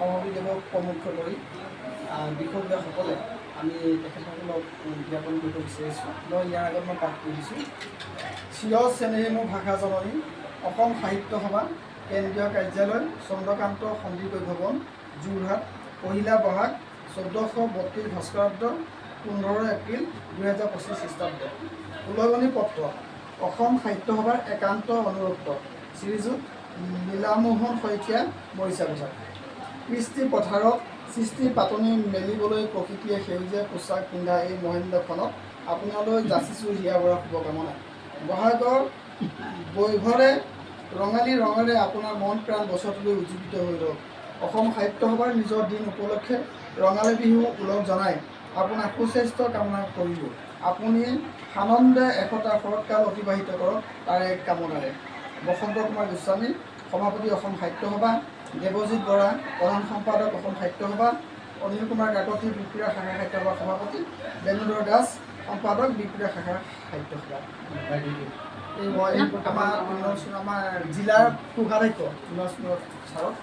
সভাপতিদেৱক প্ৰমুখ কৰি বিষয়সকলে আমি তেখেতসকলক জ্ঞাপন কৰিব বিচাৰিছোঁ। মই ইয়াৰ আগত মই পাঠ কৰি দিছোঁ। চিৰ চেনেহী মোৰ ভাষা জননী, অসম সাহিত্য সভা, কেন্দ্ৰীয় কাৰ্যালয়, চন্দ্ৰকান্ত সন্দিকৈ ভৱন, যোৰহাট, পহিলা বহাগ 1432 ভাস্কৰাব্দ 15 এপ্ৰিল 2025 খ্ৰীষ্টাব্দ। উলগনি পত্ৰ অসম সাহিত্য সভাৰ একান্ত অনুৰক্ত শ্ৰীযুত লীলামোহন শইকীয়া মৰিচাগছা। কৃষ্টি পথাৰত সৃষ্টি পাতনি মেলিবলৈ প্ৰকৃতিয়ে সেউজীয়া পোচাক পিন্ধা এই মহেন্দ্ৰখনত আপোনালৈ যাচিছোঁ হিয়া ভৰা শুভকামনা। বহাগৰ বৈভৰে ৰঙালী ৰঙেৰে আপোনাৰ মন প্ৰাণ বছৰটোলৈ উজ্জীৱিত হৈ ৰওক। অসম সাহিত্য সভাৰ নিজৰ দিন উপলক্ষে ৰঙালী বিহু ওলগ জনাই আপোনাক সুস্বাস্থ্য কামনা কৰিলোঁ। আপুনি সানন্দে একতা শৰৎকাল অতিবাহিত কৰক তাৰে কামনাৰে। বসন্ত কুমাৰ গোস্বামী, সভাপতি অসম সাহিত্য সভা, দেৱজিৎ বৰা, প্ৰধান সম্পাদক অসম সাহিত্য সভা, অনিল কুমাৰ কাকতি বিক্ৰিয়া শাখা সাহিত্য সভাৰ সভাপতি, বেণুধৰ দাস সম্পাদক বিক্ৰিয়া শাখা সাহিত্য সভা। এই মই আমাৰ জিলাৰ কোষাধ্যক্ষ ছাৰক